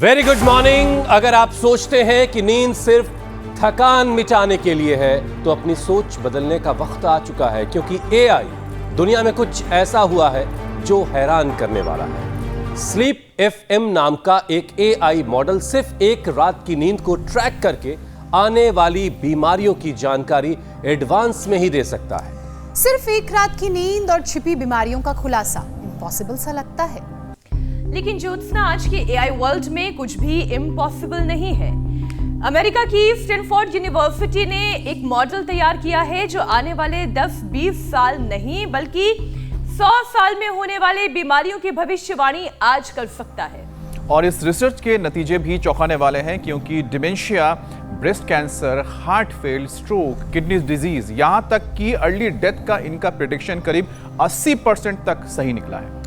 Very good morning. अगर आप सोचते हैं कि नींद सिर्फ थकान मिटाने के लिए है तो अपनी सोच बदलने का वक्त आ चुका है, क्योंकि एआई दुनिया में कुछ ऐसा हुआ है जो हैरान करने वाला है। स्लीप एफएम नाम का एक एआई मॉडल सिर्फ एक रात की नींद को ट्रैक करके आने वाली बीमारियों की जानकारी एडवांस में ही दे सकता है। सिर्फ एक रात की नींद और छिपी बीमारियों का खुलासा इम्पॉसिबल सा लगता है, लेकिन ज्योत्सना आज के एआई वर्ल्ड में कुछ भी इम्पॉसिबल नहीं है। अमेरिका की स्टैनफोर्ड यूनिवर्सिटी ने एक मॉडल तैयार किया है जो आने वाले 10-20 साल नहीं बल्कि 100 साल में होने वाले बीमारियों की भविष्यवाणी आज कर सकता है। और इस रिसर्च के नतीजे भी चौंकाने वाले हैं, क्योंकि dementia, breast cancer, heart fail, stroke, kidney disease, यहां तक कि अर्ली डेथ का इनका प्रेडिक्शन करीब 80% तक सही निकला है।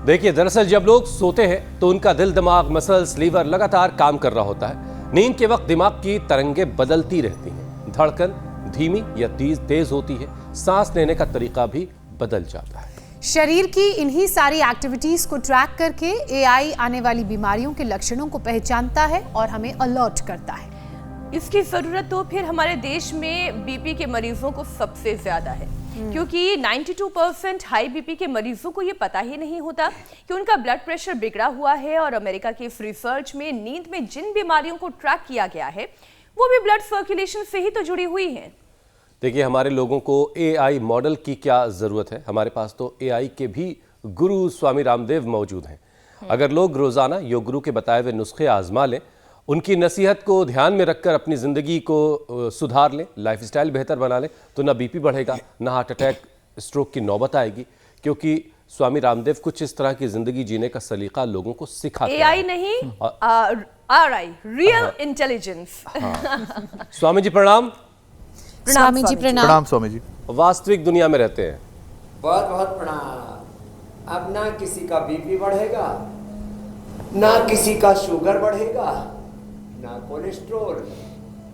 देखिए, दरअसल जब लोग सोते हैं तो उनका दिल, दिमाग, मसल्स, लीवर लगातार काम कर रहा होता है। नींद के वक्त दिमाग की तरंगें बदलती रहती हैं, धड़कन धीमी या तेज होती है, सांस लेने का तरीका भी बदल जाता है। शरीर की इन्हीं सारी एक्टिविटीज को ट्रैक करके एआई आने वाली बीमारियों के लक्षणों को पहचानता है और हमें अलर्ट करता है। इसकी जरूरत तो फिर हमारे देश में बीपी के मरीजों को सबसे ज्यादा है, क्योंकि 92% हाई बीपी के मरीजों को ये पता ही नहीं होता कि उनका ब्लड प्रेशर बिगड़ा हुआ है। और अमेरिका की इस रिसर्च में नींद में जिन बीमारियों को ट्रैक किया गया है वो भी ब्लड सर्कुलेशन से ही तो जुड़ी हुई हैं। देखिए, हमारे लोगों को एआई मॉडल की क्या जरूरत है। हमारे पास तो एआई के भी गुरु स्वामी रामदेव मौजूद हैं। अगर लोग रोजाना योग गुरु के बताए हुए नुस्खे आजमा लें, उनकी नसीहत को ध्यान में रखकर अपनी ज़िंदगी को सुधार लें, लाइफस्टाइल बेहतर बना लें, तो ना बीपी बढ़ेगा, ना हार्ट अटैक, स्ट्रोक की नौबत आएगी। क्योंकि स्वामी रामदेव कुछ इस तरह की ज़िंदगी जीने का सलीका लोगों को सिखाते हैं। एआई नहीं, RI, real intelligence. Swami ji प्रणाम। स्वामी जी प्रणाम। स्वामी जी। वास्तविक दुनिया में रहते हैं। बहुत बहुत प्रणाम। अब ना किसी का बीपी बढ़ेगा, ना किसी का शुगर बढ़ेगा, ना कोलेस्ट्रॉल,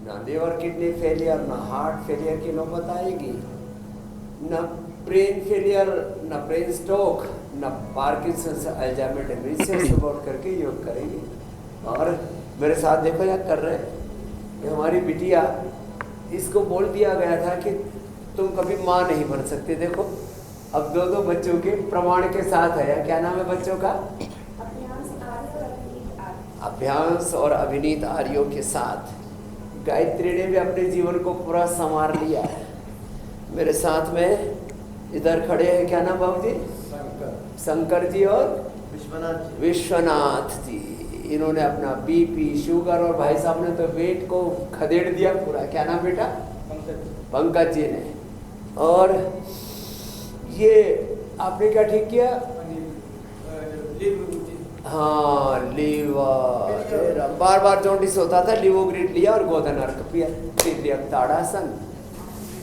ना लिवर किडनी फेलियर, ना हार्ट फेलियर की नौबत आएगी, ना ब्रेन फेलियर, ना ब्रेन स्ट्रोक, ना पार्किंसंस, अल्जाइमर डिमेंशिया सपोर्ट करके योग करेंगे। और मेरे साथ देखो क्या कर रहे हैं, ये हमारी बिटिया, इसको बोल दिया गया था कि तुम कभी माँ नहीं बन सकते। देखो अब दो बच्चों के प्रमाण के साथ है। क्या नाम है बच्चों का? अभ्यांश और अभिनीत आर्यों के साथ गायत्री ने भी अपने जीवन को पूरा संवार लिया है। मेरे साथ में इधर खड़े हैं, क्या नाम बाबू जी? शंकर जी और विश्वनाथ जी। इन्होंने अपना बीपी, शुगर और भाई साहब ने तो वेट को खदेड़ दिया पूरा। क्या नाम बेटा? पंकज जी ने। और ये आपने क्या ठीक किया? हाँ, लीवर, बार बार जॉन्डिस होता था, लिवोग्रिड लिया और गोधन अर्क पिया। तिर्यक ताड़ासन,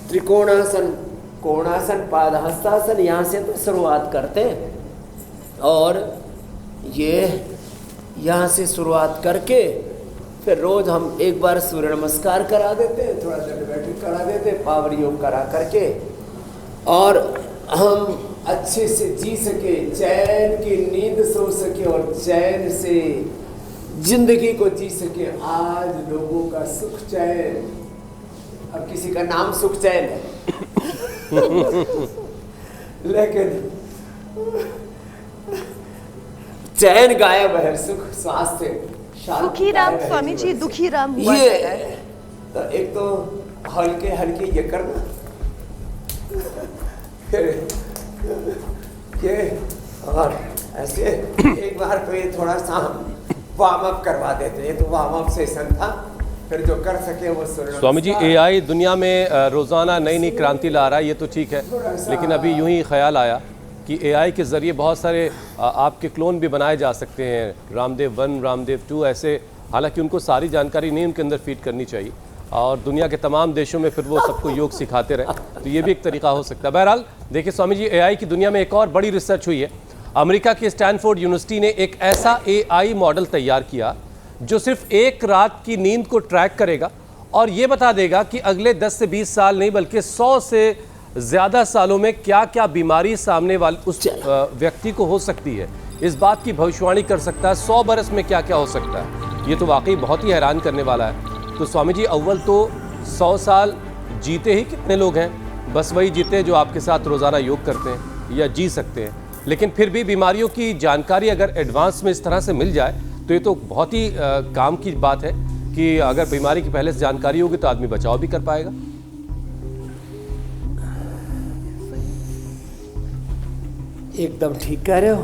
त्रिकोणासन, कोणासन, पादहस्तासन, यहाँ से तो शुरुआत करते हैं। और ये यहाँ से शुरुआत करके फिर रोज हम एक बार सूर्य नमस्कार करा देते हैं, थोड़ा दंड बैठक करा देते हैं, पावर योग करा करके, और हम अच्छे से जी सके, चैन की नींद सो सके और चैन से जिंदगी को जी सके। आज लोगों का सुख चैन, अब किसी का नाम सुख चैन है लेकिन चैन गायब है, सुख, स्वास्थ्य, दुखी राम स्वामी जी, दुखी राम हुआ ये तो एक तो हल्के हल्के ये करना, फिर ये, और ऐसे एक बार तो ये थोड़ा सा वार्म अप करवा देते हैं। तो वार्म अप सेशन था, फिर जो कर सके वो सुन। स्वामी जी, एआई दुनिया में रोजाना नई नई क्रांति ला रहा है, ये तो ठीक है, लेकिन अभी यूं ही ख्याल आया कि एआई के ज़रिए बहुत सारे आपके क्लोन भी बनाए जा सकते हैं, रामदेव 1, रामदेव 2 ऐसे। हालांकि उनको सारी जानकारी नहीं उनके अंदर फीड करनी चाहिए और दुनिया के तमाम देशों में फिर वो सबको योग सिखाते रहे, तो ये भी एक तरीका हो सकता है। बहरहाल देखिए स्वामी जी, एआई की दुनिया में एक और बड़ी रिसर्च हुई है। अमेरिका की स्टैनफोर्ड यूनिवर्सिटी ने एक ऐसा एआई मॉडल तैयार किया जो सिर्फ एक रात की नींद को ट्रैक करेगा और ये बता देगा कि अगले 10 से 20 साल नहीं बल्कि 100 से ज़्यादा सालों में क्या क्या बीमारी सामने वाले उस व्यक्ति को हो सकती है। इस बात की भविष्यवाणी कर सकता है 100 बरस में क्या क्या हो सकता है। ये तो वाकई बहुत ही हैरान करने वाला है। तो स्वामी जी, अव्वल तो 100 साल जीते ही कितने लोग हैं? बस वही जीते हैं जो आपके साथ रोज़ाना योग करते हैं या जी सकते हैं। लेकिन फिर भी बीमारियों की जानकारी अगर एडवांस में इस तरह से मिल जाए तो ये तो बहुत ही काम की बात है कि अगर बीमारी की पहले से जानकारी होगी तो आदमी बचाव भी कर पाएगा। एकदम ठीक कह रहे हो।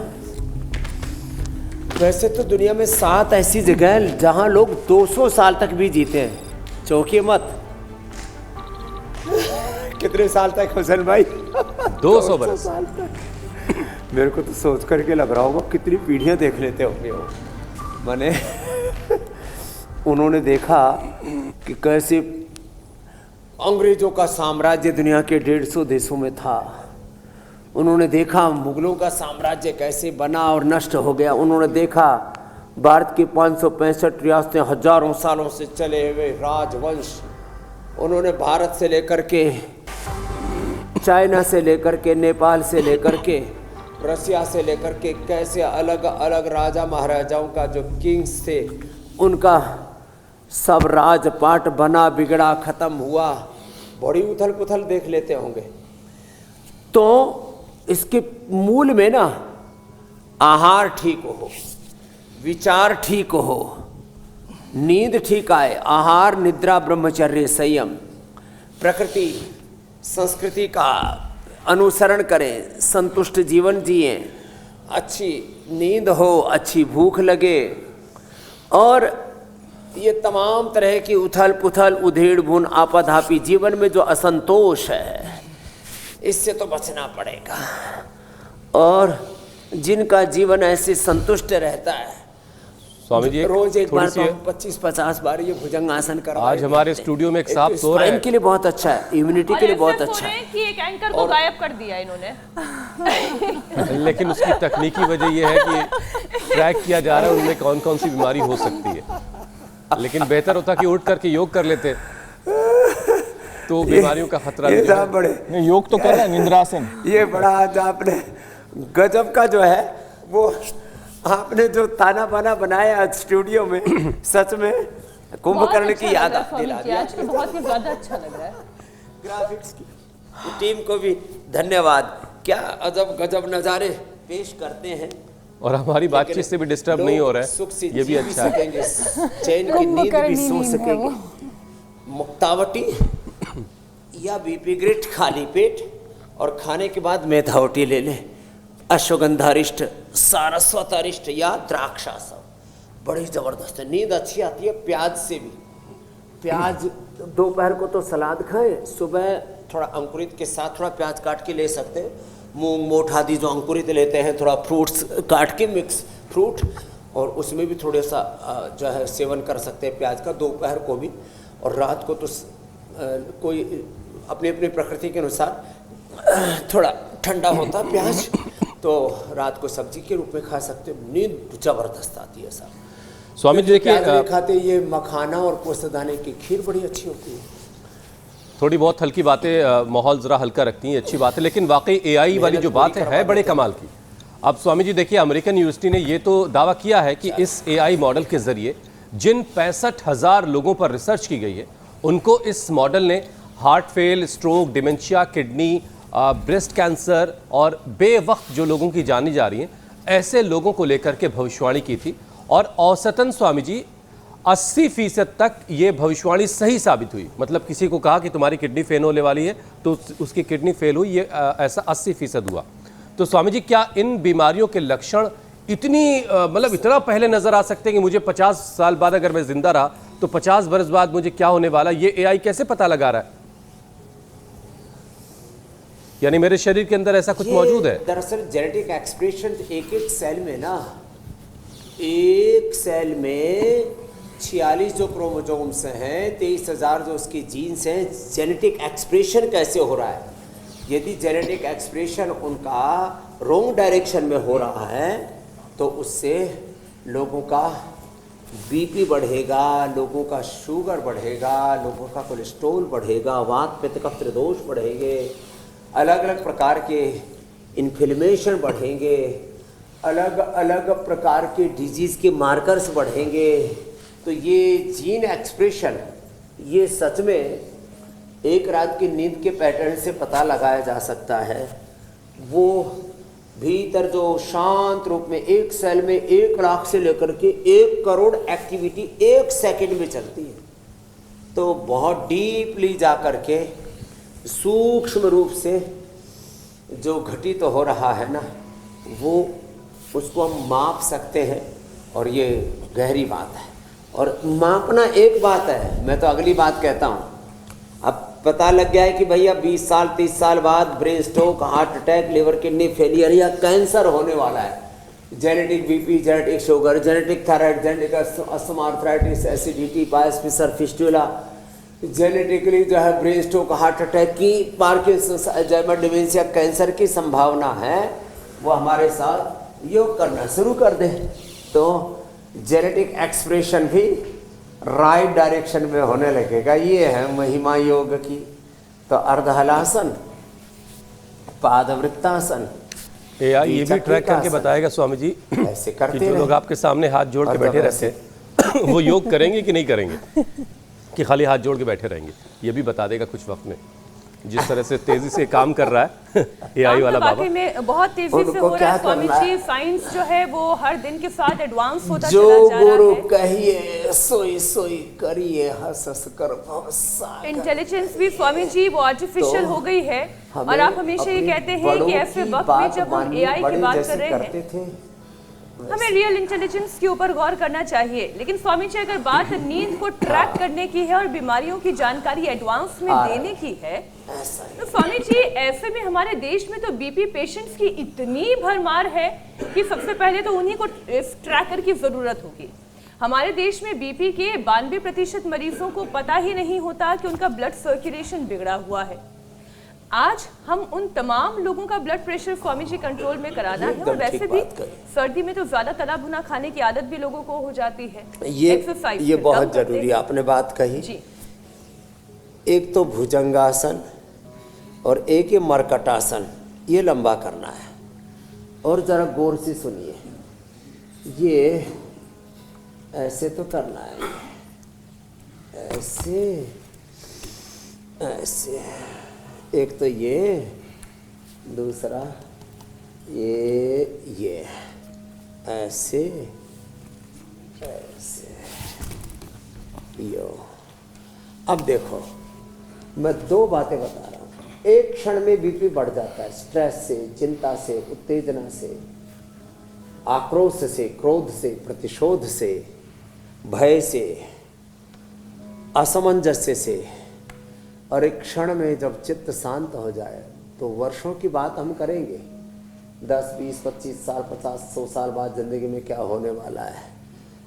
वैसे तो दुनिया में 7 ऐसी जगह हैं जहां लोग 200 साल तक भी जीते हैं। चौंकिए मत। कितने साल तक हुसैन भाई? 200 बरस। साल तक। मेरे को तो सोच करके लग रहा होगा कितनी पीढ़ियां देख लेते होंगे वो। मैंने उन्होंने देखा कि कैसे अंग्रेजों का साम्राज्य दुनिया के 150 देशों में था। उन्होंने देखा मुगलों का साम्राज्य कैसे बना और नष्ट हो गया। उन्होंने देखा भारत की 565 रियासतें हजारों सालों से चले हुए राजवंश। उन्होंने भारत से लेकर के, चाइना से लेकर के, नेपाल से लेकर के, रसिया से लेकर के कैसे अलग अलग राजा महाराजाओं का जो किंग्स थे उनका सब राजपाट बना, बिगड़ा, खत्म हुआ। बड़ी उथल पुथल देख लेते होंगे। तो इसके मूल में ना आहार ठीक हो, विचार ठीक हो, नींद ठीक आए, आहार, निद्रा, ब्रह्मचर्य, संयम, प्रकृति संस्कृति का अनुसरण करें, संतुष्ट जीवन जिए, अच्छी नींद हो, अच्छी भूख लगे, और ये तमाम तरह की उथल पुथल, उधेड़ बुन, आपाधापी जीवन में जो असंतोष है इससे तो बचना पड़ेगा। और जिनका जीवन ऐसे संतुष्ट रहता है, स्वामी जी रोज एक बार तो सी 25-50 बार ये भुजंगासन करो। आज हमारे स्टूडियो में एक साहब सो रहे हैं। के लिए बहुत अच्छा है, इम्यूनिटी के लिए बहुत अच्छा है। कि एक एंकर को गायब कर दिया इन्होंने। लेकिन उसकी तकनीकी वजह यह है कि ट्रैक किया जा रहा है उनमें कौन कौन सी बीमारी हो सकती है। लेकिन बेहतर होता कि उठ करके योग कर लेते तो बीमारियों का खतरा नहीं है। बड़े योग तो कर रहे हैं, निंद्रासन। ये बड़ा आज आपने गजब का जो है वो आपने जो ताना बाना बनाया आज स्टूडियो में, सच में कुंभकर्ण की याद दिला दिया। बहुत ही ज्यादा अच्छा लग रहा है। ग्राफिक्स की टीम को भी धन्यवाद। क्या अजब गजब नज़ारे पेश करते हैं। और हमारी बातचीत से भी डिस्टर्ब नहीं हो रहा है, सुख से ये भी अच्छा है। चैन की नींद भी सो सकेंगे। मुक्तावटी या बीपी ग्रेट खाली पेट, और खाने के बाद मेधावटी ले ले। अश्वगंधारिष्ट, सारस्वतारिष्ट या द्राक्षासव, बड़ी जबरदस्त है। नींद अच्छी आती है प्याज से भी। प्याज दोपहर को तो सलाद खाएं, सुबह थोड़ा अंकुरित के साथ थोड़ा प्याज काट के ले सकते हैं। मूंग मोठ आदि जो अंकुरित लेते हैं, थोड़ा फ्रूट्स काट के, मिक्स फ्रूट, और उसमें भी थोड़ा सा जो है सेवन कर सकते हैं प्याज का दोपहर को भी। और रात को तो कोई अपनी अपनी प्रकृति के अनुसार थोड़ा ठंडा होता है प्याज, तो रात को सब्जी के रूप में खा सकते हो। नींद जबरदस्त आती है साहब। स्वामी जी देखिए, खाते ये मखाना और पोस्तदाने की खीर बड़ी अच्छी होती है। थोड़ी बहुत हल्की बातें माहौल ज़रा हल्का रखती हैं, अच्छी बात है। लेकिन वाकई एआई वाली जो बात है बड़े कमाल की। अब स्वामी जी देखिए, अमेरिकन यूनिवर्सिटी ने ये तो दावा किया है कि इस एआई मॉडल के ज़रिए जिन 65,000 लोगों पर रिसर्च की गई है, उनको इस मॉडल ने heart fail, stroke, dementia, kidney, breast cancer और बेवक्त जो लोगों की जानी जा रही हैं, ऐसे लोगों को लेकर के भविष्यवाणी की थी। और औसतन स्वामी जी 80% तक ये भविष्यवाणी सही साबित हुई। मतलब किसी को कहा कि तुम्हारी किडनी फेल होने वाली है तो उसकी किडनी फेल हुई, ये ऐसा 80% हुआ। तो स्वामी जी, क्या इन बीमारियों के लक्षण इतनी मतलब इतना पहले नजर आ सकते हैं कि मुझे 50 साल बाद अगर मैं जिंदा रहा तो 50 बरस बाद मुझे क्या होने वाला, ये एआई कैसे पता लगा रहा है? यानी मेरे शरीर के अंदर ऐसा कुछ मौजूद है? दरअसल जेनेटिक एक्सप्रेशन एक एक सेल में ना, एक सेल में 46 जो क्रोमोसोम्स हैं, 23,000 जो उसके जीन्स हैं। जेनेटिक एक्सप्रेशन कैसे हो रहा है? यदि जेनेटिक एक्सप्रेशन उनका रॉन्ग डायरेक्शन में हो रहा है तो उससे लोगों का बीपी बढ़ेगा, लोगों का शुगर बढ़ेगा, लोगों का कोलेस्ट्रॉल बढ़ेगा, वात पित्त कफ दोष बढ़ेंगे, अलग अलग प्रकार के इन्फ्लेमेशन बढ़ेंगे, अलग अलग प्रकार के डिजीज के मार्कर्स बढ़ेंगे, तो ये जीन एक्सप्रेशन ये सच में एक रात की नींद के पैटर्न से पता लगाया जा सकता है। वो भीतर जो शांत रूप में एक सेल में 1 लाख से लेकर के 1 करोड़ एक्टिविटी 1 सेकंड में चलती है, तो बहुत डीपली जा कर के सूक्ष्म रूप से जो घटित तो हो रहा है ना, वो उसको हम माप सकते हैं, और ये गहरी बात है। और मापना एक बात है, मैं तो अगली बात कहता हूँ। अब पता लग गया है कि भैया 20 साल 30 साल बाद brain stroke, heart attack, liver kidney failure या कैंसर होने वाला है। Genetic BP, genetic sugar, genetic thyroid, genetic asthma, arthritis, acidity, बायोस्पिसर, फिस्टुला, जेनेटिकली जो है ब्रेन स्ट्रोक, हार्ट अटैक की, पार्किंसंस, अल्जाइमर, डिमेंशिया, कैंसर की संभावना है। वो हमारे साथ योग करना शुरू कर दे तो जेनेटिक एक्सप्रेशन भी राइट डायरेक्शन में होने लगेगा। ये है महिमा योग की। तो अर्धहलासन, पादवृत्तासन, एआई ये भी ट्रैक करके बताएगा स्वामी जी ऐसे कि करते जो लोग आपके सामने हाथ जोड़ के बैठे रहते हैं वो योग करेंगे कि नहीं करेंगे, कि खाली हाथ जोड़ के बैठे रहेंगे, ये भी बता देगा कुछ वक्त में। जिस तरह से तेजी से काम कर रहा है एआई वाला बाबा, वाकई में बहुत तेजी से उनको हो रहा क्या है स्वामी करना जी। है? साइंस जो है वो हर दिन के साथ एडवांस होता जो चला जा गुरु रहा है। कहिए सोई सोई करिए, हंस हंस कर भव सागर। इंटेलिजेंस भी स्वामी जी वो आर्टिफिशियल तो हो गई है। और आप हमेशा ये कहते हैं कि ऐसे वक्त में जब हम एआई की बात कर रहे हैं, हमें रियल इंटेलिजेंस के ऊपर गौर करना चाहिए। लेकिन स्वामी जी अगर बात नींद को ट्रैक करने की है और बीमारियों की जानकारी एडवांस में देने की है, तो स्वामी जी ऐसे में हमारे देश में तो बीपी पेशेंट्स की इतनी भरमार है कि सबसे पहले तो उन्हीं को इस ट्रैकर की जरूरत होगी। हमारे देश में बीपी के 92% मरीजों को पता ही नहीं होता कि उनका ब्लड सर्कुलेशन बिगड़ा हुआ है। आज हम उन तमाम लोगों का blood pressure Swami ji control में कराना है। और वैसे भी सर्दी में तो ज्यादा तला भुना खाने की आदत भी लोगों को हो जाती है। ये बहुत जरूरी आपने बात कही जी। एक तो भुजंगासन और एक ये मरकटासन, ये लंबा करना है। और जरा गौर से सुनिए, ये ऐसे तो करना है, ऐसे ऐसे, एक तो ये, दूसरा ये ऐसे ऐसे यो। अब देखो मैं 2 बातें बता रहा हूँ। एक क्षण में बीपी बढ़ जाता है, स्ट्रेस से, चिंता से, उत्तेजना से, आक्रोश से, क्रोध से, प्रतिशोध से, भय से, असमंजस्य से। और एक क्षण में जब चित्त शांत हो जाए तो वर्षों की बात हम करेंगे, 10, 20, 25 साल, 50, 100 साल बाद जिंदगी में क्या होने वाला है।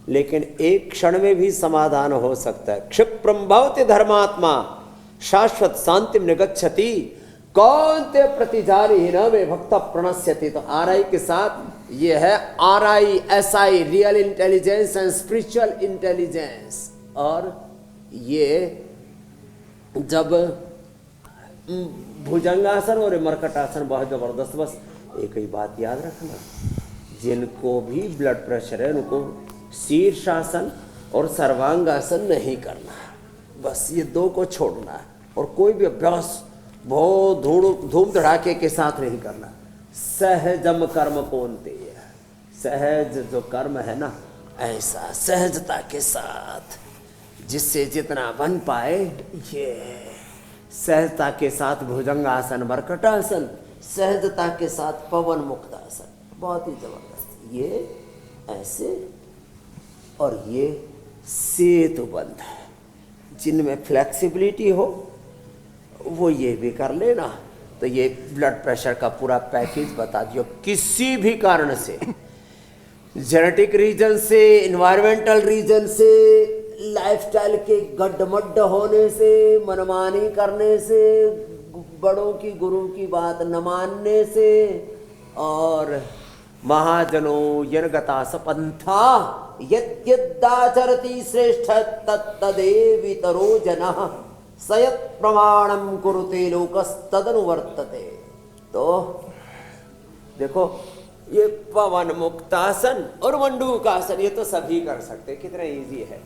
लेकिन एक क्षण में भी समाधान हो सकता है। क्षिप्रम भवति धर्मात्मा शाश्वत शांतिम निगच्छति, कौन ते प्रतिजारी न वे भक्त प्रणश्यति। तो आरआई के साथ ये है RI SI, real intelligence and spiritual intelligence. और ये जब भुजंगासन और मरकटासन बहुत जबरदस्त। बस एक ही बात याद रखना, जिनको भी ब्लड प्रेशर है उनको शीर्षासन और सर्वांगासन नहीं करना, बस ये 2 को छोड़ना है। और कोई भी अभ्यास बहुत धूम धड़ाके के साथ नहीं करना। सहजम कर्म कौनते, सहज जो कर्म है ना, ऐसा सहजता के साथ जिससे जितना बन पाए, ये सहजता के साथ भुजंगासन, मरकटासन, सहजता के साथ पवन मुक्तासन, बहुत ही जबरदस्त। ये ऐसे और ये सेतुबंध है। जिनमें फ्लेक्सिबिलिटी हो वो ये भी कर लेना। तो ये ब्लड प्रेशर का पूरा पैकेज बता दियो। किसी भी कारण से, जेनेटिक रीजन से, इन्वायरमेंटल रीजन से, लाइफस्टाइल के गड्ढमड्ढ होने से, मनमानी करने से, बड़ों की गुरु की बात न मानने से, और महाजनों यनगता सपंथा यद्यदाचरति श्रेष्ठ तत्तदेवितरो जनः सयत् प्रमाणम कुरुते लोकस्तदनुवर्तते। तो देखो ये पवन मुक्तासन और मंडूकासन, ये तो सभी कर सकते हैं, कितना इजी है।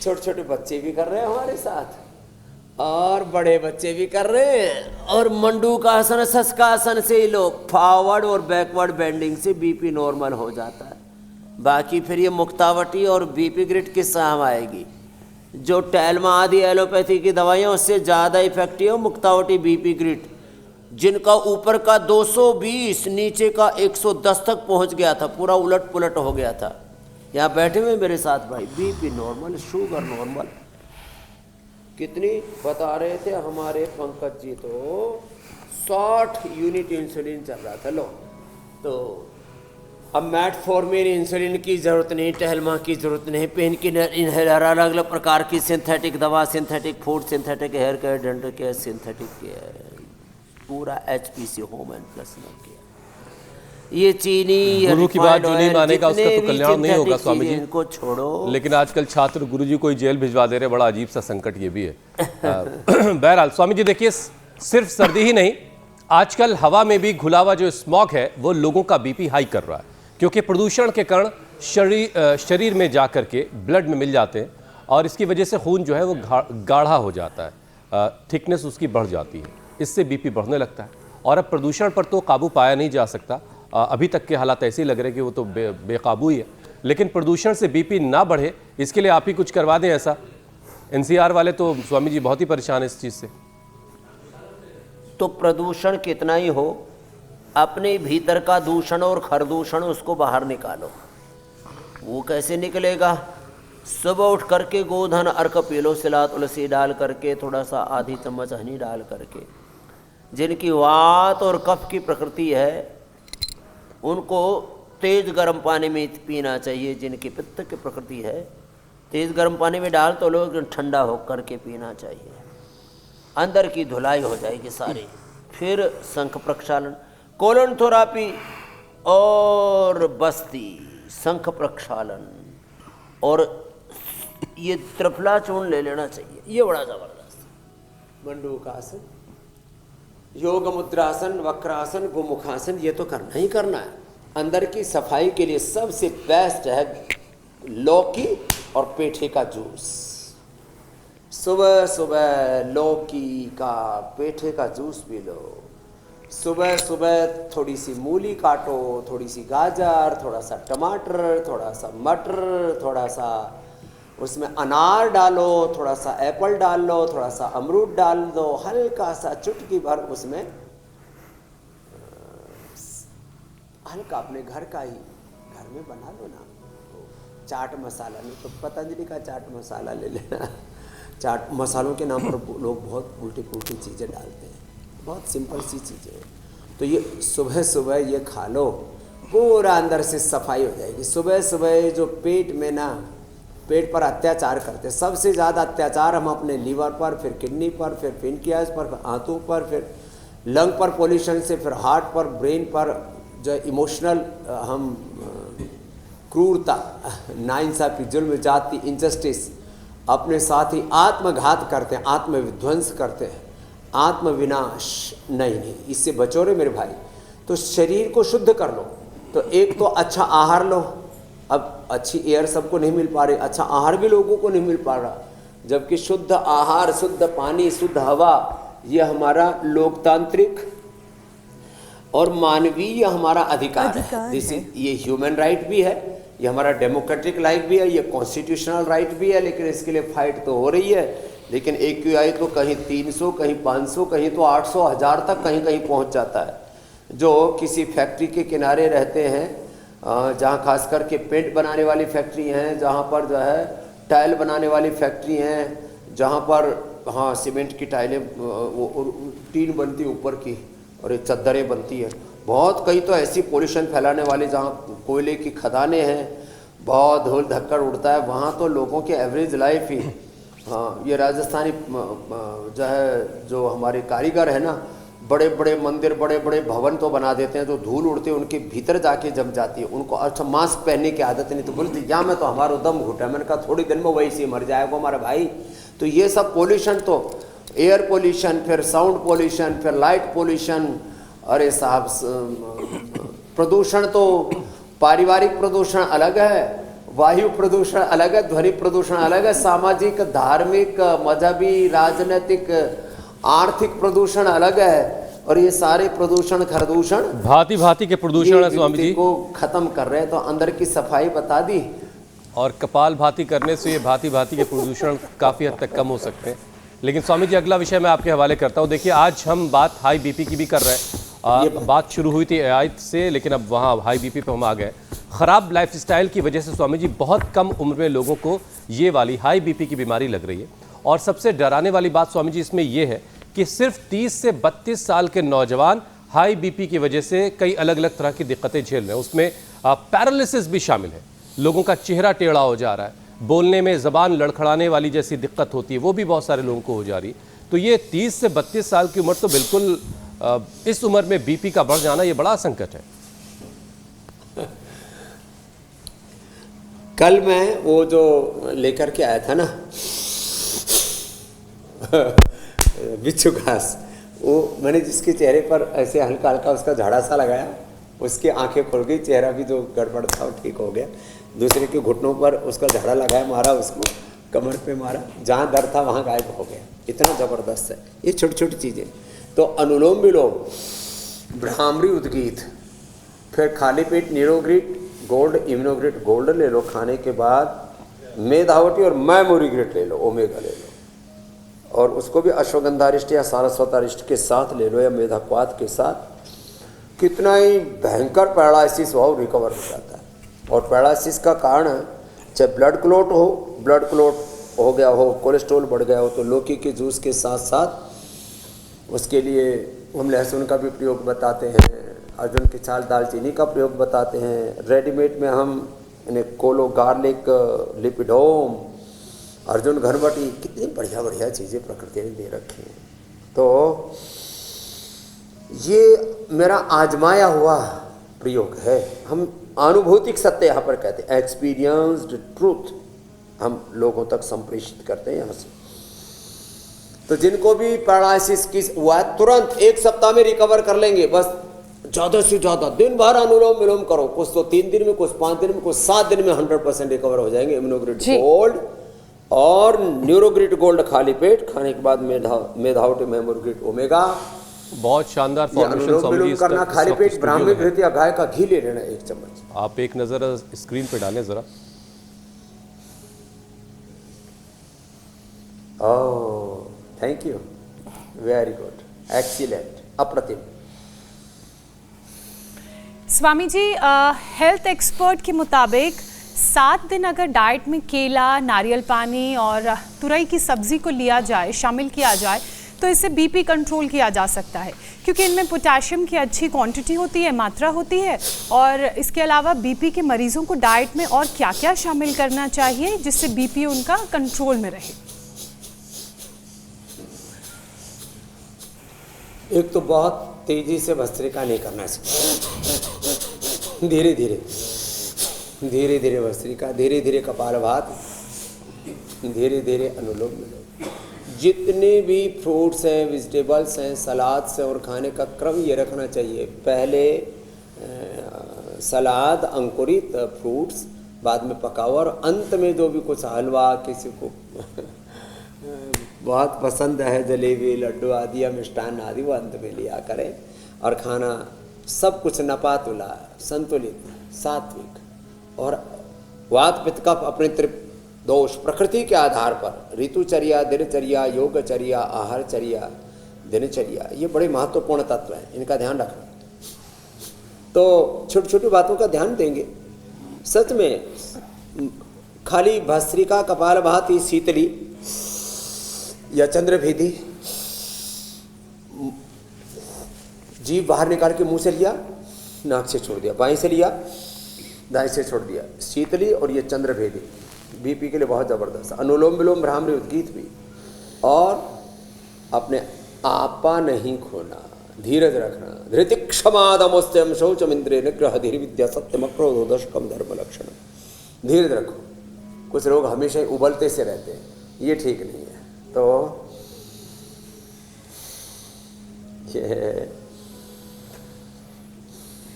छोटे छोटे बच्चे भी कर रहे हैं हमारे साथ और बड़े बच्चे भी कर रहे हैं। और मंडूकासन शशकासन से ही लोग फॉरवर्ड और बैकवर्ड बेंडिंग से बीपी नॉर्मल हो जाता है। बाकी फिर ये मुक्तावटी और बीपी ग्रिड किस काम आएगी? जो टैलमा आदि एलोपैथी की दवाइयाँ उससे ज़्यादा इफेक्टिव है मुक्तावटी बीपी ग्रिड, जिनका ऊपर का 220 नीचे का 110 तक पहुंच गया था, पूरा उलट पुलट हो गया था। यहाँ बैठे हुए मेरे साथ भाई, बीपी नॉर्मल, शुगर नॉर्मल। कितनी बता रहे थे हमारे पंकज जी, तो 60 यूनिट इंसुलिन चल रहा था। लो तो अब मेटफॉर्मिन इंसुलिन की ज़रूरत नहीं, टहलमा की ज़रूरत नहीं, पेन किलर इनहेलर, अलग अलग प्रकार की सिंथेटिक दवा, synthetic food, synthetic hair care, dental care, synthetic care, पूरा HPC home and plus care. ये चीनी गुरु की बात जो नहीं मानेगा उसका तो कल्याण नहीं होगा स्वामी जी। इनको छोड़ो। लेकिन आजकल छात्र गुरु जी को ही जेल भिजवा दे रहे, बड़ा अजीब सा संकट ये भी है। बहरहाल स्वामी जी देखिए, सिर्फ सर्दी ही नहीं, आजकल हवा में भी घुला हुआ जो स्मॉग है वो लोगों का बीपी हाई कर रहा है, क्योंकि प्रदूषण के कण शरीर में जा कर के ब्लड में मिल जाते हैं और इसकी वजह से खून जो है वो गाढ़ा हो जाता है, थिकनेस उसकी बढ़ जाती है, इससे बीपी बढ़ने लगता है। और अब प्रदूषण पर तो काबू पाया नहीं जा सकता, अभी तक के हालात ऐसे ही लग रहे हैं कि वो तो बेकाबू ही है। लेकिन प्रदूषण से बीपी ना बढ़े इसके लिए आप ही कुछ करवा दें ऐसा। NCR वाले तो स्वामी जी बहुत ही परेशान है इस चीज़ से। तो प्रदूषण कितना ही हो, अपने भीतर का दूषण और खरदूषण उसको बाहर निकालो। वो कैसे निकलेगा? सुबह उठ करके गोधन अर्क पी लो, सिला तुलसी डाल करके, थोड़ा सा आधी चम्मच हनी डाल करके। जिनकी वात और कफ की प्रकृति है उनको तेज गर्म पानी में पीना चाहिए। जिनकी पित्त की प्रकृति है तेज गर्म पानी में डाल तो लोग ठंडा हो करके पीना चाहिए, अंदर की धुलाई हो जाएगी सारी। फिर शंख प्रक्षालन, कोलोनथेरेपी और बस्ती, शंख प्रक्षालन, और ये त्रिफला चूर्ण ले लेना चाहिए, ये बड़ा जबरदस्त। मंडूकासन, योग मुद्रासन, वक्रासन, गोमुखासन, ये तो करना ही करना है। अंदर की सफाई के लिए सबसे बेस्ट है लौकी और पेठे का जूस। सुबह सुबह लौकी का, पेठे का जूस पी लो। सुबह सुबह थोड़ी सी मूली काटो, थोड़ी सी गाजर, थोड़ा सा टमाटर, थोड़ा सा मटर, थोड़ा सा उसमें अनार डालो, थोड़ा सा एप्पल डाल लो, थोड़ा सा अमरूद डाल दो, हल्का सा चुटकी भर उसमें हल्का अपने घर का ही घर में बना लो ना, तो चाट मसाला, नहीं तो पतंजलि का चाट मसाला ले लेना। चाट मसालों के नाम पर लोग बहुत उल्टी पुल्टी चीज़ें डालते हैं, बहुत सिंपल सी चीज़ें। तो ये सुबह सुबह ये खा लो, पूरा अंदर से सफाई हो जाएगी। सुबह सुबह जो पेट में ना, पेट पर अत्याचार करते, सबसे ज़्यादा अत्याचार हम अपने लीवर पर, फिर किडनी पर, फिर पेनक्रियाज पर, फिर आंतों पर, फिर लंग पर पोल्यूशन से, फिर हार्ट पर, ब्रेन पर, जो इमोशनल हम क्रूरता, नाइंसाफ़ी, जुल्म, जाति, इनजस्टिस, अपने साथ ही आत्मघात करते हैं, आत्मविध्वंस करते हैं, आत्मविनाश। नहीं, इससे बचो रे मेरे भाई। तो शरीर को शुद्ध कर लो। तो एक तो अच्छा आहार लो। अब अच्छी एयर सबको नहीं मिल पा रही, अच्छा आहार भी लोगों को नहीं मिल पा रहा, जबकि शुद्ध आहार, शुद्ध पानी, शुद्ध हवा, ये हमारा लोकतांत्रिक और मानवीय हमारा अधिकार है। ये ह्यूमन राइट भी है, ये हमारा डेमोक्रेटिक राइट भी है, ये कॉन्स्टिट्यूशनल राइट भी है। लेकिन इसके लिए फाइट तो हो रही है। लेकिन AQI तो कहीं 300, कहीं 500, कहीं तो 800, 1000 तक कहीं कहीं पहुंच जाता है। जो किसी फैक्ट्री के किनारे रहते हैं, जहाँ खास करके पेंट बनाने वाली फैक्ट्री हैं, जहाँ पर जो है टाइल बनाने वाली फैक्ट्री हैं, जहाँ पर हाँ सीमेंट की टाइलें, टीन बनती है ऊपर की और ये चद्दरें बनती है। बहुत कई तो ऐसी पोल्यूशन फैलाने वाली जहाँ कोयले की खदानें हैं, बहुत धूल धक्कड़ उड़ता है, वहाँ तो लोगों की एवरेज लाइफ ही, हाँ ये राजस्थानी जो है, जो हमारे कारीगर है ना, बड़े बड़े मंदिर, बड़े बड़े भवन तो बना देते हैं, जो धूल उड़ती है उनके भीतर जाके जम जाती है। उनको अच्छा मास्क पहनने की आदत नहीं, तो बोलते या मैं तो हमारा दम घुटा। मैंने कहा थोड़ी दिन में वही से मर जाएगा हमारा भाई। तो ये सब पोल्यूशन, तो एयर पोल्यूशन, फिर साउंड पोल्यूशन, फिर लाइट पोल्यूशन, अरे साहब प्रदूषण तो पारिवारिक प्रदूषण अलग है, वायु प्रदूषण अलग है, ध्वनि प्रदूषण अलग है, सामाजिक, धार्मिक, मजहबी, राजनीतिक, आर्थिक प्रदूषण अलग है। और ये सारे प्रदूषण खरदूषण भांति भांति के प्रदूषण है स्वामी जी को खत्म कर रहे हैं। तो अंदर की सफाई बता दी, और कपाल भांति करने से ये भांति भांति के प्रदूषण काफ़ी हद तक कम हो सकते हैं। लेकिन स्वामी जी अगला विषय मैं आपके हवाले करता हूँ। देखिए आज हम बात हाई बीपी की भी कर रहे हैं। बात शुरू हुई थी एआई से, लेकिन अब वहाँ हाई बीपी पे हम आ गए। ख़राब लाइफस्टाइल की वजह से स्वामी जी बहुत कम उम्र में लोगों को ये वाली हाई बीपी की बीमारी लग रही है। और सबसे डराने वाली बात स्वामी जी इसमें यह है कि सिर्फ 30 से 32 साल के नौजवान हाई बीपी की वजह से कई अलग अलग तरह की दिक्कतें झेल रहे हैं। उसमें पैरालिसिस भी शामिल है, लोगों का चेहरा टेढ़ा हो जा रहा है, बोलने में ज़बान लड़खड़ाने वाली जैसी दिक्कत होती है, वो भी बहुत सारे लोगों को हो जा रही है। तो ये 30 से 32 साल की उम्र तो बिल्कुल इस उम्र में बीपी का बढ़ जाना ये बड़ा संकट है। कल मैं वो जो लेकर के आया था ना बिच्छू घास, वो मैंने जिसके चेहरे पर ऐसे हल्का हल्का उसका झाड़ा सा लगाया, उसकी आंखें खुल गई, चेहरा भी जो गड़बड़ था वो ठीक हो गया। दूसरे के घुटनों पर उसका झाड़ा लगाया, मारा उसको, कमर पे मारा, जहाँ दर्द था वहाँ गायब हो गया। इतना ज़बरदस्त है ये छोटी छोटी चीज़ें। तो अनुलोम विलोम, भ्रामरी उद्गीत, फिर खाली पेट नीरोग्रिट गोल्ड, इम्यूनोग्रिट गोल्ड ले लो, खाने के बाद मेधावटी और मैमोरीग्रिट ले लो, ओमेगा ले लो, और उसको भी अश्वगंधारिष्ट या सारस्वतारिष्ट के साथ ले लो या मेधाक्वाथ के साथ। कितना ही भयंकर पैरालिसिस हो रिकवर हो जाता है। और पैरालिसिस का कारण चाहे ब्लड क्लॉट हो गया हो, कोलेस्ट्रॉल बढ़ गया हो, तो लौकी के जूस के साथ साथ उसके लिए हम लहसुन का भी प्रयोग बताते हैं, अर्जुन की छाल दालचीनी का प्रयोग बताते हैं। रेडीमेड में हम कोलो गार्लिक, लिपिडोम, अर्जुन घरबटी, कितनी बढ़िया बढ़िया चीज़ें प्रकृति ने दे रखी हैं। तो ये मेरा आजमाया हुआ प्रयोग है। हम आनुभूतिक सत्य यहाँ पर कहते हैं, एक्सपीरियंस्ड ट्रूथ हम लोगों तक संप्रेषित करते हैं यहाँ से। तो जिनको भी पैरालिसिस की हुआ है तुरंत 1 सप्ताह में रिकवर कर लेंगे। बस ज़्यादा से ज़्यादा दिन भर अनुलोम विलोम करो, कुछ तो 3 दिन में, कुछ 5 दिन में, कुछ 7 दिन में 100% रिकवर हो जाएंगे। इम्यूनोग्रिट गोल्ड और न्यूरोग्रिट गोल्ड खाली पेट खाने के बाद मेधावटी मेमोग्रिट ओमेगा। बहुत शानदार फॉर्मेशन स्वामी जी। करना खाली पेट, ब्राह्मी घृत या गाय का घी ले लेना 1 चम्मच। आप एक नज़र स्क्रीन पे डालें ज़रा। Oh thank you, very good, excellent, अप्रतिम। स्वामी जी हेल्थ एक्सपर्ट के मुताबिक 7 दिन अगर डाइट में केला, नारियल पानी और तुरई की सब्जी को लिया जाए, शामिल किया जाए, तो इससे बीपी कंट्रोल किया जा सकता है, क्योंकि इनमें पोटेशियम की अच्छी क्वांटिटी होती है, मात्रा होती है। और इसके अलावा बीपी के मरीजों को डाइट में और क्या क्या शामिल करना चाहिए जिससे बीपी उनका कंट्रोल में रहे? एक तो बहुत तेजी से भस्त्रिका नहीं करना चाहिए, धीरे धीरे भस्त्रिका, धीरे धीरे कपालभाति, धीरे धीरे अनुलोम विलोम। जितने भी फ्रूट्स हैं, वेजिटेबल्स हैं, सलाद्स हैं, और खाने का क्रम ये रखना चाहिए। पहले सलाद, अंकुरित फ्रूट्स, बाद में पका हुआ, और अंत में जो भी कुछ हलवा, किसी को बहुत पसंद है जलेबी, लड्डू आदि या मिष्टान आदि, वो अंत में लिया करें। और खाना सब कुछ नपातुला, संतुलित, सात्विक, और वात पित्त का अपने दोष प्रकृति के आधार पर ऋतुचर्या, दिनचर्या, योगचर्या, आहारचर्या, दिनचर्या, ये बड़े महत्वपूर्ण तत्व हैं, इनका ध्यान रखना। तो छोटी छोटी बातों का ध्यान देंगे। सच में खाली भस्त्रिका, कपालभाति, शीतली या चंद्रभेदी, जीभ बाहर निकाल के मुंह से लिया, नाक से छोड़ दिया, बाएं से लिया, दाएं से छोड़ दिया, शीतली और ये चंद्रभेदी बीपी के लिए बहुत ज़बरदस्त। अनुलोम विलोम, भ्रामरी उद्गीत भी। और अपने आपा नहीं खोना, धीरज रखना। धृति क्षमा दमोस्त्यम शौचम इंद्रिय निग्रह धीर विद्या सत्यम क्रोधो दशकम धर्म लक्षण। धीरज रखो। कुछ लोग हमेशा ही उबलते से रहते हैं, ये ठीक नहीं है। तो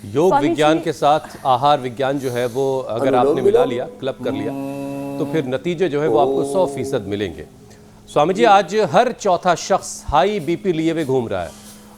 योग स्वामी विज्ञान जी- के साथ आहार विज्ञान जो है वो अगर अनुलोम आपने मिला विलोम। लिया, क्लब कर लिया, तो फिर नतीजे जो है वो आपको 100% मिलेंगे। स्वामी जी, आज हर चौथा शख्स हाई बीपी लिए हुए घूम रहा है।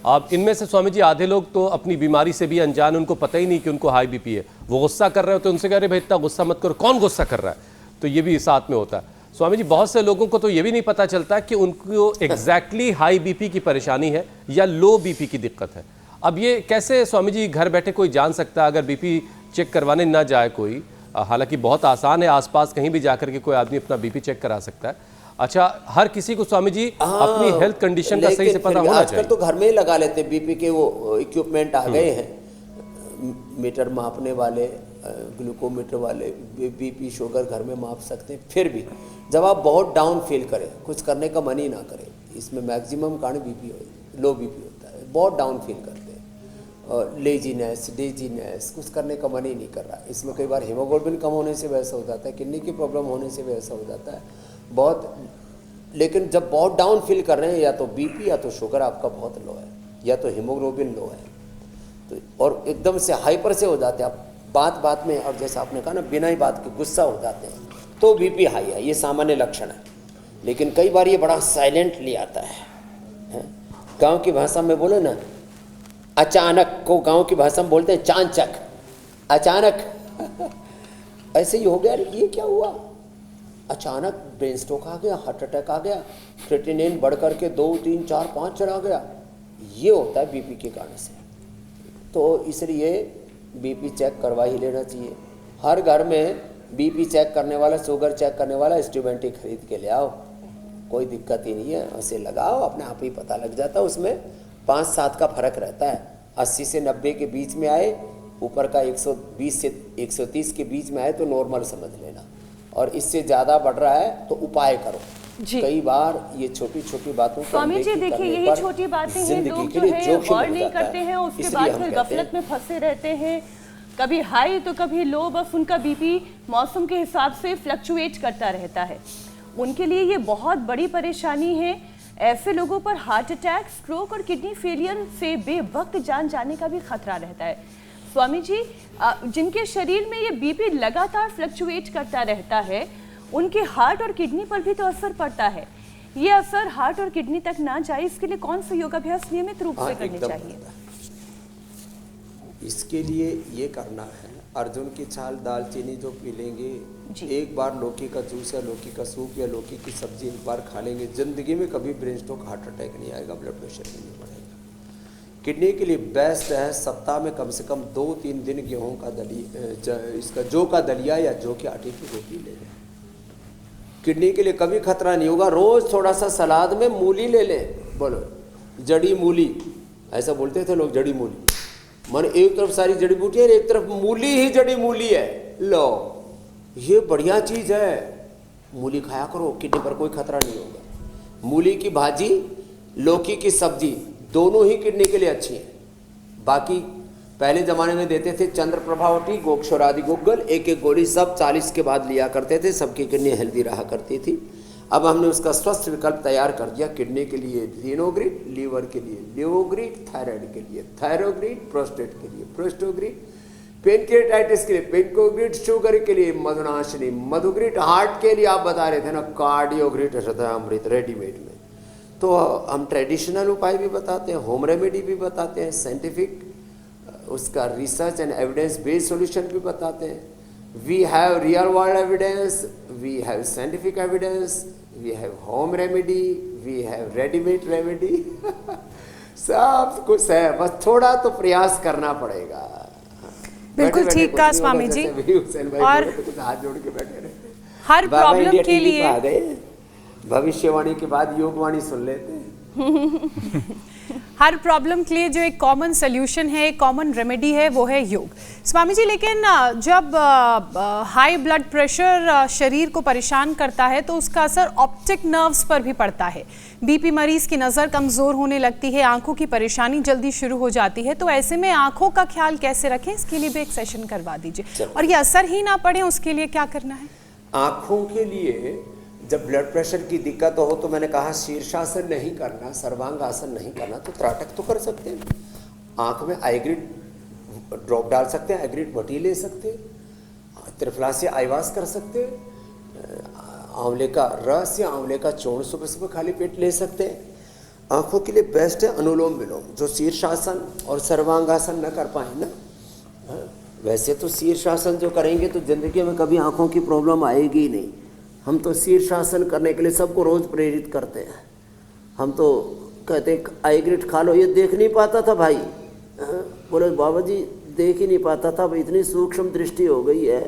आप इनमें से स्वामी जी आधे लोग तो अपनी बीमारी से भी अनजान, उनको पता ही नहीं कि उनको हाई बीपी है। वो गुस्सा कर रहे हो तो उनसे कह रहे भाई इतना गुस्सा मत करो, कौन गुस्सा कर रहा है? तो ये भी साथ में होता है। स्वामी जी, बहुत से लोगों को तो ये भी नहीं पता चलता कि उनको एग्जैक्टली हाई बीपी की परेशानी है या लो बीपी की दिक्कत है। अब ये कैसे स्वामी जी घर बैठे कोई जान सकता है अगर बीपी चेक करवाने ना जाए कोई? हालांकि बहुत आसान है, आसपास कहीं भी जाकर के कोई आदमी अपना बीपी चेक करा सकता है। अच्छा, हर किसी को स्वामी जी अपनी हेल्थ कंडीशन का सही से लेकिन पता फिर भी होना आजकल चाहिए। तो घर में ही लगा लेते बीपी के वो इक्विपमेंट आ गए हैं, मीटर मापने वाले, ग्लूकोमीटर वाले, बीपी शुगर घर में माप सकते हैं। फिर भी जब आप बहुत डाउन फील करें, कुछ करने का मन ही ना करें, इसमें मैक्सिमम कारण बीपी लो बीपी होता है, बहुत डाउन फील करते हैं और लेजीनेस, डेजीनेस, कुछ करने का मन ही नहीं कर रहा। इसमें कई बार हीमोग्लोबिन कम होने से वैसा हो जाता है, किडनी की प्रॉब्लम होने से वैसा हो जाता है बहुत। लेकिन जब बहुत डाउन फील कर रहे हैं, या तो बीपी या तो शुगर आपका बहुत लो है, या तो हीमोग्लोबिन लो है, तो और एकदम से हाइपर से हो जाते हैं आप बात बात में, और जैसे आपने कहा ना बिना ही बात के गुस्सा हो जाते हैं, तो बीपी हाई है, ये सामान्य लक्षण है। लेकिन कई बार ये बड़ा साइलेंटली आता है। गांव की भाषा में बोले ना, अचानक को गांव की भाषा में बोलते हैं चांचक, अचानक ऐसे ही हो गया, ये क्या हुआ, अचानक ब्रेन स्ट्रोक आ गया, हार्ट अटैक आ गया, क्रिएटिनिन बढ़ करके 2, 3, 4, 5 चढ़ा गया, ये होता है बीपी के कारण से। तो इसलिए बीपी चेक करवा ही लेना चाहिए। हर घर में बीपी चेक करने वाला, शुगर चेक करने वाला इंस्ट्रूमेंट ही खरीद के ले आओ, कोई दिक्कत ही नहीं है, ऐसे लगाओ, अपने आप ही पता लग जाता है। उसमें 5-7 का फर्क रहता है, 80 से 90 के बीच में आए, ऊपर का 120 से 130 के बीच में आए तो नॉर्मल समझ लेना, और इससे ज़्यादा बढ़ रहा है तो उपाय करो। जी। कई बार ये छोटी छोटी बातों को स्वामी जी अनदेखी देखिए, करने यही पर छोटी बातें हैं, जिंदगी लोग के जो लिए है जोखिम गौर हो नहीं जाता करते हैं, उसके इसलिए बाद हम फिर कहते हैं, गफलत में फंसे रहते हैं, कभी हाई तो कभी लो, बस उनका बीपी मौसम के हिसाब से फ्लक्चुएट करता रहता है। उनके लिए ये बहुत बड़ी परेशानी है। ऐसे लोगों पर हार्ट अटैक, स्ट्रोक और किडनी फेलियर से बेवक्त जान जाने का भी खतरा रहता है। स्वामी जी, जिनके शरीर में ये बीपी लगातार फ्लक्चुएट करता रहता है, उनके हार्ट और किडनी पर भी तो असर पड़ता है। ये असर हार्ट और किडनी तक ना जाए, इसके लिए कौन से योगाभ्यास नियमित रूप से करने एकदम चाहिए? इसके लिए ये करना है, अर्जुन की छाल, दालचीनी जो पी लेंगे, जी। एक बार लौकी का जूस या लौकी का सूप या लौकी की सब्जी एक बार खा लेंगे, जिंदगी में कभी ब्रेन स्ट्रोक, हार्ट अटैक नहीं आएगा, ब्लड प्रेशर भी नहीं बढ़ेगा। किडनी के लिए बेस्ट है सप्ताह में कम से कम 2-3 दिन गेहूं का दलिया, इसका जौ का दलिया या जौ के आटे की रोटी ले लें। किडनी के लिए कभी खतरा नहीं होगा। रोज थोड़ा सा सलाद में मूली ले लें, बोलो जड़ी मूली, ऐसा बोलते थे लोग, जड़ी मूली, मन एक तरफ सारी जड़ी बूटी है, एक तरफ मूली ही जड़ी मूली है, लो ये बढ़िया चीज है, मूली खाया करो, किडनी पर कोई खतरा नहीं होगा। मूली की भाजी, लौकी की सब्जी, दोनों ही किडनी के लिए अच्छी है। बाकी पहले ज़माने में देते थे चंद्र प्रभावटी, गोक्षरादि गोगल, एक एक गोली सब 40 के बाद लिया करते थे, सबकी किडनी हेल्दी रहा करती थी। अब हमने उसका स्वस्थ विकल्प तैयार कर दिया। किडनी के लिए लिनोग्रिड, लीवर के लिए लिवोग्रिड, थायराइड के लिए थायरोग्रिड, प्रोस्टेट के लिए प्रोस्टोग्रिड, पेनक्रियाटाइटिस के लिए पेनकोग्रिड, शुगर के लिए मधुनाशिनी मधुग्रिड, हार्ट के लिए आप बता रहे थे ना कार्डियोग्रिड, हृदयामृत रेडीमेड में। तो हम ट्रेडिशनल उपाय भी बताते हैं, होम रेमेडी भी बताते हैं, साइंटिफिक उसका research and evidence based solution भी बताते हैं। We have real world evidence, we have scientific evidence, we have home remedy, we have readymade remedy सब कुछ है, बस थोड़ा तो प्रयास करना पड़ेगा। बिल्कुल बैठे-बैठे ठीक कुछ कहा नहीं स्वामी होगा, जी। जैसे अभी हुसैन भाई और बोले थे, कुछ हाथ जोड़ के बैठे रहते। हर बाबा प्रॉब्लम इंडिया के टीवी पे लिए आ गए, भविष्यवाणी के बाद योगवाणी सुन लेते हैं। हर प्रॉब्लम के लिए जो एक कॉमन सोल्यूशन है, एक कॉमन रेमेडी है, वो है योग। स्वामी जी, लेकिन जब हाई ब्लड प्रेशर शरीर को परेशान करता है तो उसका असर ऑप्टिक नर्व्स पर भी पड़ता है। बीपी मरीज की नज़र कमज़ोर होने लगती है, आंखों की परेशानी जल्दी शुरू हो जाती है। तो ऐसे में आंखों का ख्याल कैसे रखें, इसके लिए भी एक सेशन करवा दीजिए, और ये असर ही ना पड़े उसके लिए क्या करना है? आँखों के लिए जब ब्लड प्रेशर की दिक्कत हो तो मैंने कहा शीर्षासन नहीं करना, सर्वांग आसन नहीं करना, तो त्राटक तो कर सकते हैं। आँख में आईग्रिड ड्रॉप डाल सकते हैं, एग्रीड बटी ले सकते हैं, त्रिफला से आईवास कर सकते हैं, आंवले का रस या आंवले का चूर्ण सुबह सुबह खाली पेट ले सकते हैं। आंखों के लिए बेस्ट है अनुलोम विलोम, जो शीर्षासन और सर्वांगासन न कर पाए ना। वैसे तो शीर्षासन जो करेंगे तो ज़िंदगी में कभी आंखों की प्रॉब्लम आएगी ही नहीं। हम तो शीर्षासन करने के लिए सबको रोज़ प्रेरित करते हैं। हम तो कहते हैं आईग्रिट खा लो, ये देख नहीं पाता था भाई। बोले बाबा जी देख ही नहीं पाता था, अब इतनी सूक्ष्म दृष्टि हो गई है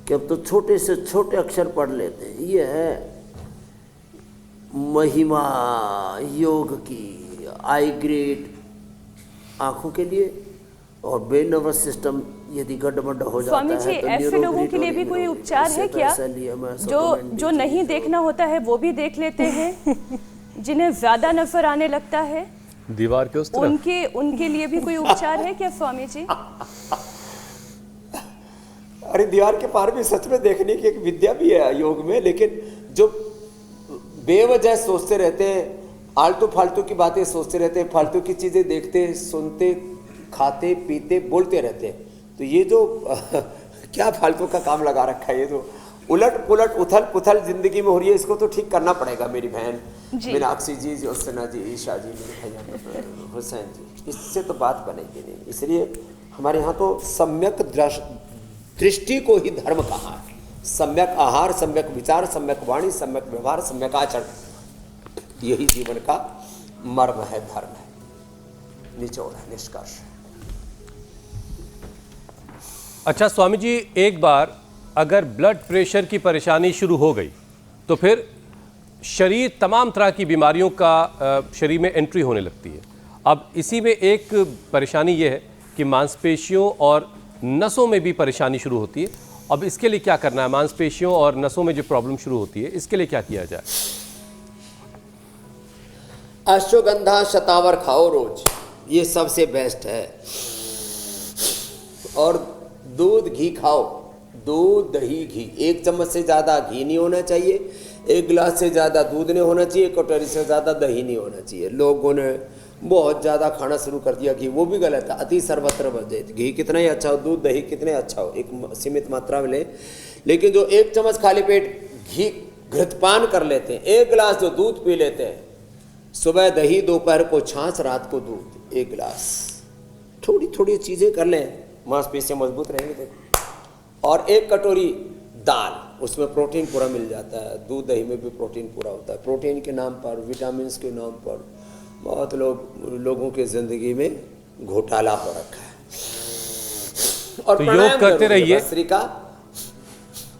कि अब तो छोटे से छोटे अक्षर पढ़ लेते हैं। ये है महिमा योग की। आई ग्रेट आँखों के लिए और ब्रेन नर्वस सिस्टम यदि गड़बड़ हो जाता स्वामी जी, है तो ऐसे लोगों के लिए भी कोई उपचार है क्या, जो नहीं देखना होता है वो भी देख लेते हैं, जिन्हें ज्यादा नजर आने लगता है दीवार के उस तरफ, उनके लिए भी कोई उपचार है क्या स्वामी जी? अरे दीवार के पार भी सच में देखने की एक विद्या भी है योग में, लेकिन जो बेवजह सोचते रहते हैं, आलतू फालतू की बातें सोचते रहते हैं, फालतू की चीजें देखते सुनते खाते पीते बोलते रहते हैं, तो ये जो क्या फालतू का काम लगा रखा है, ये जो उलट पुलट उथल पुथल जिंदगी में हो रही है, इसको तो ठीक करना पड़ेगा। मेरी बहन मीनाक्षी जी, ज्योत्सना जी, ईशा जी, मेरे भैया हुसैन जी, इससे तो बात बनेगी नहीं। इसलिए हमारे यहाँ तो सम्यक दृष्टि को ही धर्म कहा है। सम्यक आहार, सम्यक विचार, सम्यक वाणी, सम्यक व्यवहार, सम्यक आचरण, यही जीवन का मर्म है, धर्म है, निचोड़ है, निष्कर्ष है। अच्छा स्वामी जी, एक बार अगर ब्लड प्रेशर की परेशानी शुरू हो गई तो फिर शरीर तमाम तरह की बीमारियों का शरीर में एंट्री होने लगती है। अब इसी में एक परेशानी ये है कि मांसपेशियों और नसों में भी परेशानी शुरू होती है। अब इसके लिए क्या करना है? मांसपेशियों और नसों में जो प्रॉब्लम शुरू होती है, इसके लिए क्या किया जाए? अश्वगंधा शतावर खाओ रोज, ये सबसे बेस्ट है। और दूध घी खाओ, दूध दही घी, 1 चम्मच से ज़्यादा घी नहीं होना चाहिए, 1 गिलास से ज़्यादा दूध नहीं होना चाहिए, कटोरी से ज़्यादा दही नहीं होना चाहिए। लोगों ने बहुत ज़्यादा खाना शुरू कर दिया घी, वो भी गलत है। अति सर्वत्र वर्जित। घी कितना ही अच्छा हो, दूध दही कितने अच्छा हो, एक सीमित मात्रा में ले। लेकिन जो 1 चम्मच खाली पेट घी घृतपान कर लेते हैं, 1 गिलास जो दूध पी लेते हैं, सुबह दही, दोपहर को छाछ, रात को दूध 1 गिलास, थोड़ी थोड़ी चीज़ें कर लें, मांसपेशियाँ मजबूत रहेंगे। देखो, और 1 कटोरी दाल, उसमें प्रोटीन पूरा मिल जाता है। दूध दही में भी प्रोटीन पूरा होता है। प्रोटीन के नाम पर, विटामिन के नाम पर बहुत लोगों के ज़िंदगी में घोटाला हो रखा है। और तो योग करते रहिए। भस्त्रिका,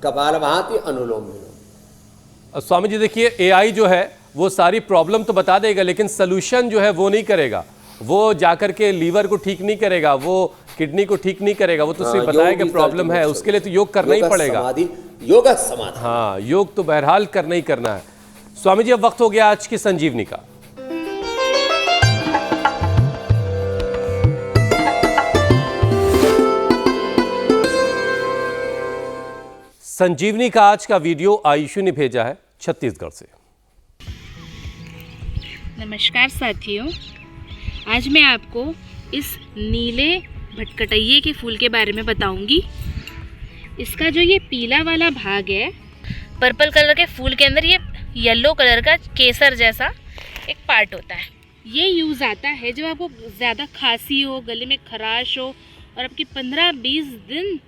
कपालभाति, अनुलोम विलोम। स्वामी जी देखिए, एआई जो है वो सारी प्रॉब्लम तो बता देगा, लेकिन सोल्यूशन जो है वो नहीं करेगा। वो जाकर के लीवर को ठीक नहीं करेगा, वो किडनी को ठीक नहीं करेगा, वो तो सिर्फ बताएगा प्रॉब्लम है। उसके लिए तो योग करना ही पड़ेगा। योग समाधि, हाँ, योग तो बहरहाल करना ही करना है। स्वामी जी, अब वक्त हो गया आज की संजीवनी का। संजीवनी का आज का वीडियो आयुषी ने भेजा है छत्तीसगढ़ से। नमस्कार साथियों, आज मैं आपको इस नीले भटकटैये के फूल के बारे में बताऊंगी। इसका जो ये पीला वाला भाग है, पर्पल कलर के फूल के अंदर ये येलो कलर का केसर जैसा एक पार्ट होता है। ये यूज़ आता है जब आपको ज़्यादा खांसी हो, गले में खराश हो और आपकी 15-20 दिन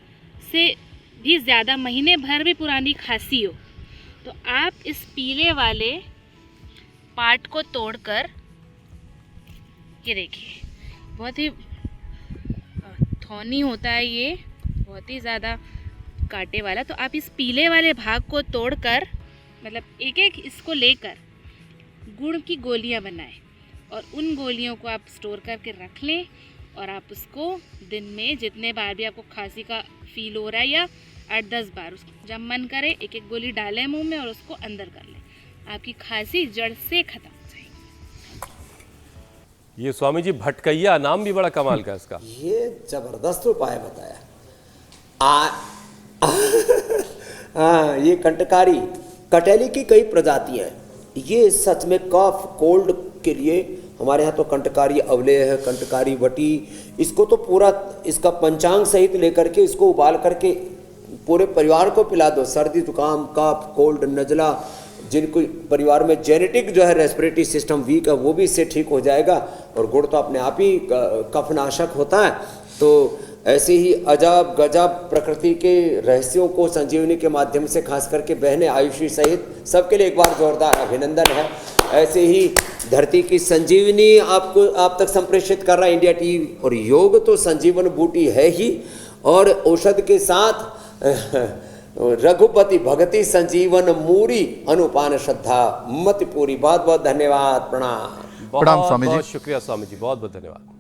से भी ज़्यादा, महीने भर भी पुरानी खांसी हो, तो आप इस पीले वाले पार्ट को तोड़कर, ये देखिए बहुत ही थौनी होता है ये, बहुत ही ज़्यादा कांटे वाला, तो आप इस पीले वाले भाग को तोड़कर, मतलब एक एक इसको लेकर गुड़ की गोलियां बनाएं और उन गोलियों को आप स्टोर करके रख लें। और आप उसको दिन में जितने बार भी आपको खांसी का फील हो रहा है, या 8-10 बार, जब मन करे 1-1 गोली डालें मुंह में और उसको अंदर कर लें, आपकी खांसी जड़ से खत्म हो जाएगी। ये स्वामी जी भटकैया नाम भी बड़ा कमाल का इसका। ये जबरदस्त उपाय बताया। ये कंटकारी कटेली की कई प्रजातियां हैं। ये सच में कफ कोल्ड के लिए हमारे यहाँ तो कंटकारी अवलेह है, कंटकारी वटी, इसको तो पूरा इसका पंचांग सहित लेकर के इसको उबाल करके पूरे परिवार को पिला दो। सर्दी जुकाम कफ कोल्ड नज़ला, जिनको परिवार में जेनेटिक जो है रेस्पिरेटरी सिस्टम वीक है वो भी इससे ठीक हो जाएगा। और गुड़ तो अपने आप ही कफनाशक होता है। तो ऐसे ही अजब गजब प्रकृति के रहस्यों को संजीवनी के माध्यम से खास करके बहने आयुषी सहित सबके लिए एक बार जोरदार अभिनंदन है। ऐसे ही धरती की संजीवनी आपको आप तक संप्रेषित कर रहा है इंडिया टीवी। और योग तो संजीवन बूटी है ही, और औषध के साथ रघुपति भगति संजीवन मूरी अनुपान श्रद्धा मति पूरी। बहुत बहुत धन्यवाद, प्रणाम। प्रणाम स्वामी जी। बहुत शुक्रिया स्वामी जी, बहुत बहुत धन्यवाद।